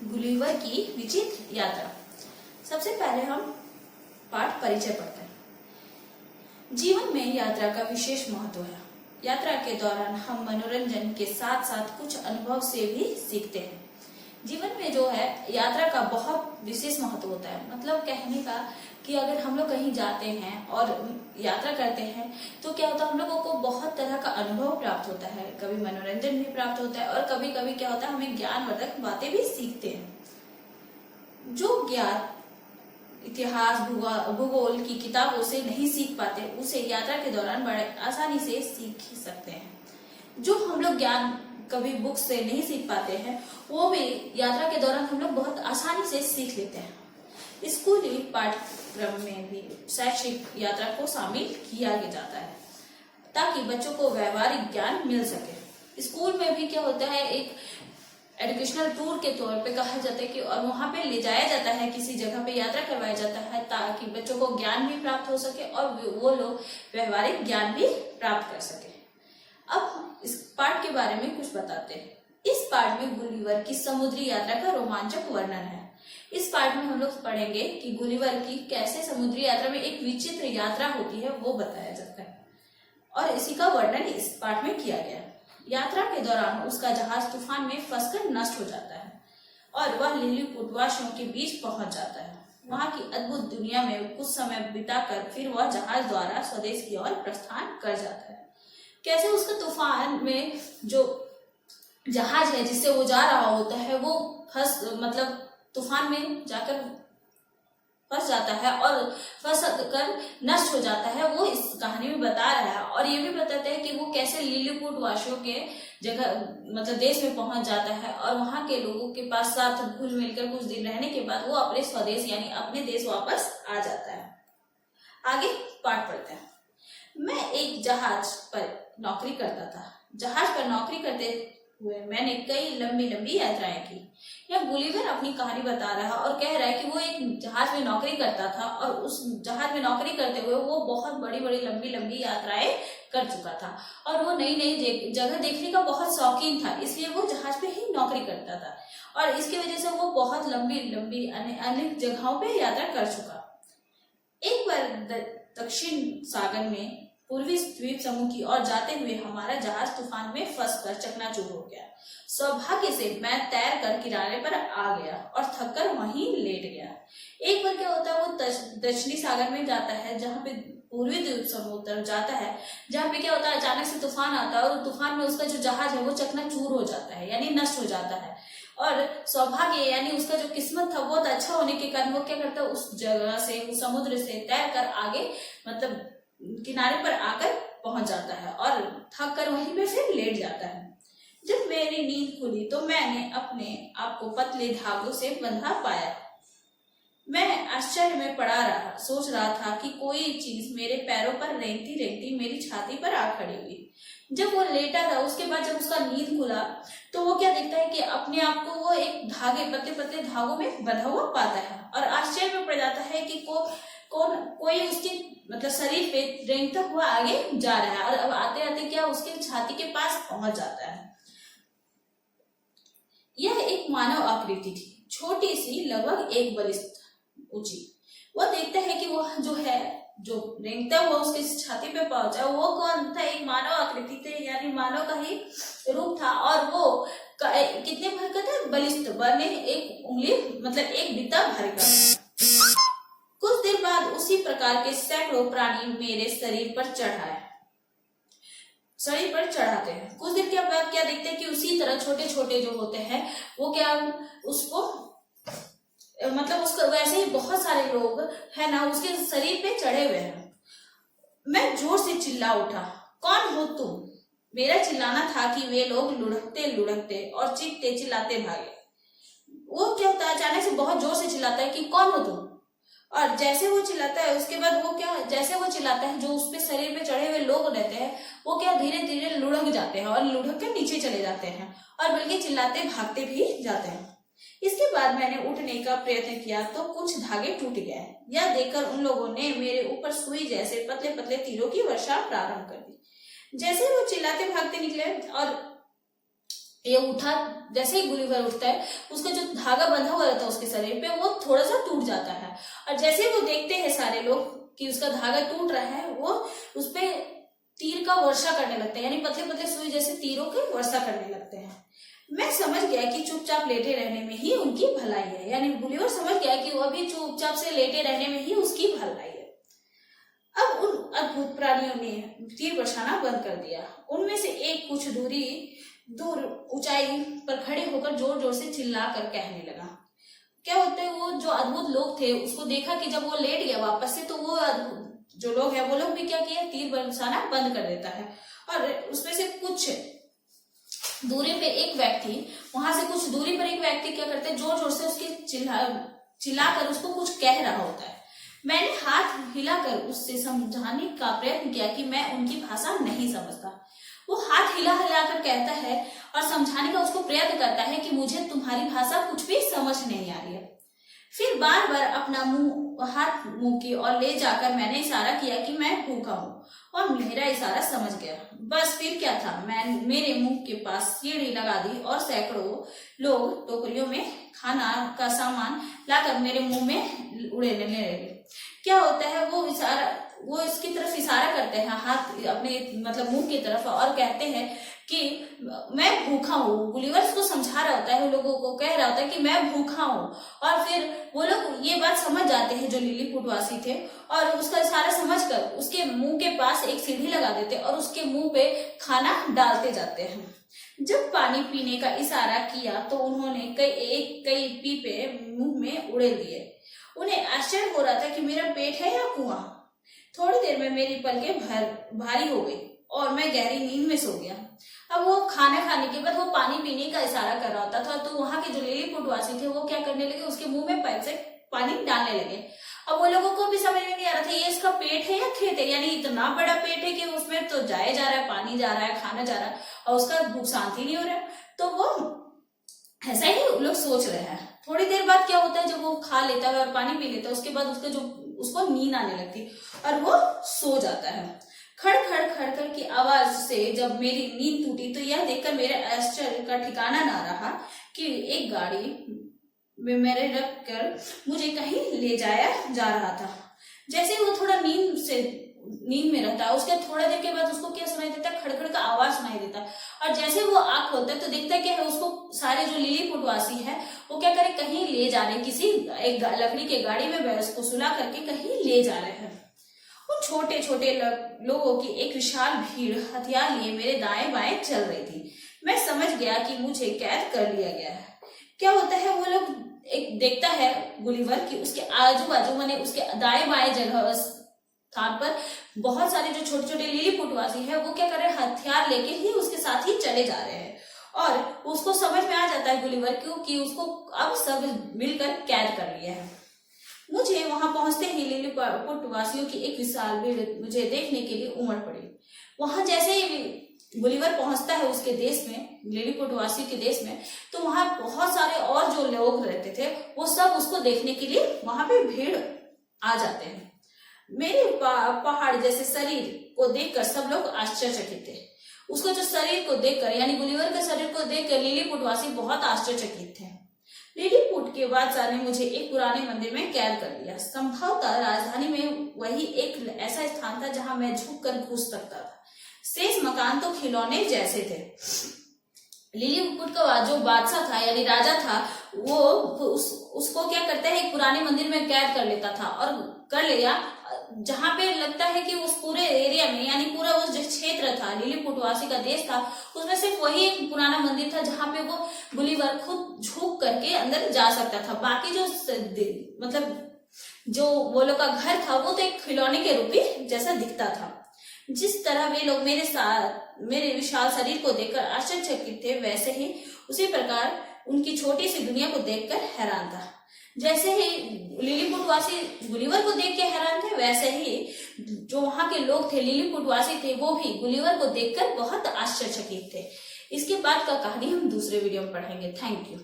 Gulliver की विचित्र यात्रा। सबसे पहले हम पाठ परिचय पढ़ते हैं। जीवन में यात्रा का विशेष महत्व है। यात्रा के दौरान हम मनोरंजन के साथ साथ कुछ अनुभव से भी सीखते हैं। जीवन में जो है यात्रा का बहुत विशेष महत्व होता है। मतलब कहने का कि अगर हम लोग कहीं जाते हैं और यात्रा करते हैं तो क्या होता है, हम लोगों को बहुत तरह का अनुभव प्राप्त होता है। कभी मनोरंजन भी प्राप्त होता है और कभी कभी क्या होता है, हमें ज्ञानवर्धक बातें भी सीखते हैं। जो ज्ञान इतिहास भूगोल की किताबों से नहीं सीख पाते, उसे यात्रा के दौरान बड़े आसानी से सीख सकते हैं। जो हम लोग ज्ञान कभी बुक से नहीं सीख पाते हैं, वो भी यात्रा के दौरान हम लोग बहुत आसानी से सीख लेते हैं। स्कूली पाठ्यक्रम में भी शैक्षिक यात्रा को शामिल किया जाता है ताकि बच्चों को व्यवहारिक ज्ञान मिल सके। स्कूल में भी क्या होता है, एक एजुकेशनल टूर के तौर पे कहा जाता है कि और वहां पे ले जाया जाता है, किसी जगह पे यात्रा करवाया जाता है ताकि बच्चों को ज्ञान भी प्राप्त हो सके और वो लोग व्यवहारिक ज्ञान भी प्राप्त कर सके। अब इस पाठ के बारे में कुछ बताते हैं। इस पाठ में गुलिवर की समुद्री यात्रा का रोमांचक वर्णन है। इस पाठ में हम लोग पढ़ेंगे कि गुलिवर की कैसे समुद्री यात्रा में एक विचित्र यात्रा होती है, वो बताया जाता है और इसी का वर्णन इस पाठ में किया गया है। यात्रा के दौरान उसका जहाज तूफान में फंसकर नष्ट हो जाता है और वह लिलीपुट वासियों के बीच पहुंच जाता है। वहां की अद्भुत दुनिया में कुछ समय बिताकर फिर वह जहाज द्वारा स्वदेश की ओर प्रस्थान कर जाता है। कैसे उसका तूफान में जो जहाज है जिससे वो जा रहा होता है, वो मतलब तूफान में जाकर फंस जाता है और फंस कर नष्ट हो जाता है, वो इस कहानी में बता रहा है। और ये भी बताते हैं कि वो कैसे लिलीपुट वासियों के जगह मतलब देश में पहुंच जाता है और वहां के लोगों के पास साथ घुल मिलकर कुछ दिन रहने के बाद वो अपने स्वदेश यानी अपने देश वापस आ जाता है। आगे पाठ पढ़ते हैं। मैं एक जहाज पर नौकरी करता था। जहाज पर नौकरी करते हुए मैंने कई लंबी लंबी यात्राएं की। यह गुलिवर अपनी कहानी बता रहा है और कह रहा है कि वो एक जहाज में नौकरी करता था और उस जहाज में नौकरी करते हुए वो बहुत बड़ी बड़ी लंबी लंबी यात्राएं कर चुका था और वो नई नई जगह देखने का बहुत शौकीन था, इसलिए वो जहाज पे ही नौकरी करता था और इसकी वजह से वो बहुत लंबी लंबी अनेक जगहों पे यात्रा कर चुका। एक बार दक्षिण सागर में पूर्वी द्वीप समूह की ओर जाते हुए हमारा जहाज तूफान में फंसकर चकनाचूर हो गया। सौभाग्य से मैं तैरकर किनारे पर आ गया और थककर वहीं लेट गया। एक बार क्या होता है, वो दक्षिणी सागर में जाता है जहाँ पे पूर्वी द्वीप समूह तरफ जाता है, जहाँ पे क्या होता है अचानक से तूफान आता है और तूफान में उसका जो जहाज है वो चकनाचूर हो जाता है यानी नष्ट हो जाता है। और सौभाग्य यानी उसका जो किस्मत था बहुत अच्छा होने के कारण वो क्या करता है, उस जगह से उस समुद्र से तैर कर आगे मतलब किनारे पर आकर पहुंच जाता है और थक कर वहीं पे फिर लेट जाता है। जब मेरी नींद खुली तो मैंने अपने आप को पतले धागों से बंधा पाया। मैं आश्चर्य में पड़ा रहा, सोच रहा था कि कोई चीज मेरे पैरों पर रेंगती रेंगती मेरी छाती पर आ खड़ी हुई। जब वो लेटा था उसके बाद जब उसका नींद खुला तो वो क्या देखता है कि अपने आप को वो एक धागे पतले पतले धागों में बंधा हुआ पाता है और आश्चर्य में पड़ जाता है कि कोई उसके मतलब शरीर पे रेंगता हुआ आगे जा रहा है और अब आते आते क्या उसके छाती के पास पहुंच जाता है। यह एक मानव आकृति थी, छोटी सी लगभग 1 बरिस्त ऊंची। वह देखता है कि वह जो रेंगता हुआ उसके छाती पे पहुंचा वो कौन था, एक मानव आकृति थे यानी मानव का ही रूप था और वो कितने भर का था, बलिष्ठ बने 1 उंगली मतलब 1 बित्ता भर का। कुछ देर बाद उसी प्रकार के सैकड़ों प्राणी मेरे शरीर पर चढ़ाते हैं। कुछ देर के बाद क्या देखते हैं कि उसी तरह छोटे छोटे जो होते हैं वो क्या उसको मतलब उसको वैसे ही बहुत सारे लोग है ना उसके शरीर पे चढ़े हुए हैं। मैं जोर से चिल्ला उठा, कौन हो तुम? मेरा चिल्लाना था कि वे लोग लुढ़कते लुढ़कते और चीखते चिल्लाते भागे। वो क्या होता है, अचानक से बहुत जोर से चिल्लाता है कि कौन हो तुम, और जैसे वो चिल्लाता है उसके बाद वो क्या जैसे वो चिल्लाता है जो उसपे शरीर पे चढ़े हुए लोग रहते हैं वो क्या धीरे धीरे लुढ़क जाते हैं और लुढ़क के नीचे चले जाते हैं और बल्कि चिल्लाते भागते भी जाते हैं। इसके बाद मैंने उठने का प्रयत्न किया तो कुछ धागे टूट गए। यह देखकर उन लोगों ने मेरे ऊपर सुई जैसे पतले पतले तीरों की वर्षा प्रारंभ कर दी। जैसे वो चिल्लाते भागते निकले और ये उठा, जैसे ही गुलिवर उठता है उसका जो धागा बंधा हुआ रहता है उसके शरीर पे वो थोड़ा सा टूट जाता है, और जैसे ही वो देखते हैं सारे लोग कि उसका धागा टूट रहा है, वो उसपे तीर का वर्षा करने लगते हैं, यानी पतले पतले सुई जैसे तीरों की वर्षा करने लगते हैं। मैं समझ गया कि चुपचाप लेटे रहने में ही उनकी भलाई है, यानी गुलिवर समझ गया कि वो अभी चुपचाप से लेटे रहने में ही उसकी भलाई है। अब उन अद्भुत प्राणियों ने तीर बरसाना बंद कर दिया। उनमें से एक कुछ दूर ऊंचाई पर खड़े होकर जोर जोर से चिल्लाकर कहने लगा। क्या होता है, वो जो अद्भुत लोग थे उसको देखा कि जब वो लेट गया वापस से, तो वो जो लोग हैं वो लोग भी क्या किया, तीर बरसाना बंद कर देता है। और उसमें से कुछ दूरी पे एक व्यक्ति, वहां से कुछ दूरी पर एक व्यक्ति क्या करते हैं, जोर जोर से उसके चिल्लाकर उसको कुछ कह रहा होता है। मैंने हाथ हिलाकर उससे समझाने का प्रयत्न किया कि मैं उनकी भाषा नहीं समझता। वो हाथ हिलाकर कहता है और समझाने का उसको प्रयत्न करता है कि मुझे तुम्हारी भाषा कुछ भी समझ नहीं आ रही है। फिर बार बार अपना हाथ मुंह की ओर ले जाकर मैंने इशारा किया कि मैं भूखा हूँ, और मेरा इशारा समझ गया। बस फिर क्या था, मेरे मुंह के पास सीढ़ी लगा दी और सैकड़ों लोग टोकरियों में खाना का सामान लाकर मेरे मुंह में उड़ेने लगे। क्या होता है, वो इसकी तरफ इशारा करते हैं, हाथ अपने मतलब मुंह की तरफ, और कहते हैं कि मैं भूखा हूँ। गुलिवर उसको समझा रहा होता है, वो लोगों को कह रहा होता है कि मैं भूखा हूँ, और फिर वो लोग ये बात समझ जाते हैं जो लिलीपुटवासी थे, और उसका इशारा समझकर उसके मुंह के पास एक सीढ़ी लगा देते और उसके मुंह पे खाना डालते जाते हैं। जब पानी पीने का इशारा किया तो उन्होंने कई पीपे मुंह में उड़ेल दिए। उन्हें आश्चर्य हो रहा था कि मेरा पेट है या कुआं। थोड़ी देर में मेरी पलकें भारी हो गई और मैं गहरी नींद में सो गया। अब वो खाना खाने के बाद वो पानी पीने का इशारा कर रहा होता था, तो वहां के जो लिलीपुटवासी थे वो क्या करने लगे, उसके मुंह में पाइप से पानी डालने लगे। अब वो लोगों को भी समझ में नहीं आ रहा था ये इसका पेट है या खेत है, यानी इतना बड़ा पेट है कि उसमें तो जाया जा रहा है, पानी जा रहा है, खाना जा रहा है, और उसका भूख शांति नहीं हो रहा है। तो वो ऐसा ही लोग सोच रहे हैं। थोड़ी देर बाद क्या होता है, जब वो खा लेता है और पानी पी लेता है, उसके बाद उसको नींद आने लगती और वो सो जाता है। खड़ खड़ खड़ खड़ की आवाज से जब मेरी नींद टूटी तो यह देखकर मेरे आश्चर्य का ठिकाना ना रहा कि एक गाड़ी में मेरे रख कर मुझे कहीं ले जाया जा रहा था। जैसे वो थोड़ा नींद में रहता है, उसके थोड़ा देर के बाद उसको क्या सुनाई देता है, खड़खड़ का आवाज सुनाई देता है, और जैसे वो आंख खोलता है तो देखता है क्या है, उसको सारे जो लिलीपुटवासी है वो क्या करे, कहीं ले जाने, किसी एक लकड़ी के गाड़ी में उसको सुला करके कहीं ले जा रहे हैं। उन छोटे छोटे लोगों की एक विशाल भीड़ हथियार लिए मेरे दाएं बाएं चल रही थी। मैं समझ गया कि मुझे कैद कर लिया गया है। क्या होता है, वो लोग एक देखता है गुलिवर की उसके आजू बाजू माने उसके दाएं बाएं जगह स्थान पर बहुत सारे जो छोटे छोटे लिलीपुटवासी है वो क्या कर रहे हैं, हथियार लेके ही उसके साथ ही चले जा रहे हैं, और उसको समझ में आ जाता है गुलिवर क्योंकि उसको अब सब मिलकर कैद कर लिया है। मुझे वहां पहुंचते ही लिलीपुटवासियों की एक विशाल भीड़ मुझे देखने के लिए उमड़ पड़ी। वहां जैसे ही गुलिवर पहुंचता है उसके देश में, लिलीपुटवासी के देश में, तो वहां बहुत सारे और जो लोग रहते थे वो सब उसको देखने के लिए वहां पे भीड़ आ जाते हैं। मेरे पहाड़ जैसे शरीर को देखकर सब लोग आश्चर्यचकित थे। उसको जो शरीर को देखकर, यानी गुलिवर के शरीर को देखकर लिलीपुटवासी बहुत आश्चर्यचकित थे। लिलीपुट के बादशाह ने मुझे एक पुराने मंदिर में कैद कर दिया। संभवतः राजधानी में वही एक ऐसा स्थान था जहां मैं झुककर घुस सकता था। शेष मकान तो खिलौने जैसे थे। लिलीपुट का जो बादशाह था यानी राजा था, वो उसको क्या करता है, एक पुराने मंदिर में कैद कर लेता था, और कर लिया जहां पे लगता है कि उस पूरे एरिया में, यानी पूरा उस जो क्षेत्र था लिलीपुटवासी का देश था, उसमें सिर्फ वही एक पुराना मंदिर था जहां पे वो गुलिवर खुद झुक करके अंदर जा सकता था। बाकी जो मतलब जो वो लोग का घर था वो तो एक खिलौने के रूप ही जैसा दिखता था। जिस तरह वे लोग मेरे विशाल शरीर को देखकर आश्चर्यचकित थे, वैसे ही उसी प्रकार उनकी छोटी सी दुनिया को देखकर हैरान था। जैसे ही लिलीपुटवासी गुलिवर को देख के हैरान थे, वैसे ही जो वहां के लोग थे लिलीपुटवासी थे वो भी गुलिवर को देखकर बहुत आश्चर्यचकित थे। इसके बाद का कहानी हम दूसरे वीडियो में पढ़ेंगे। Thank you.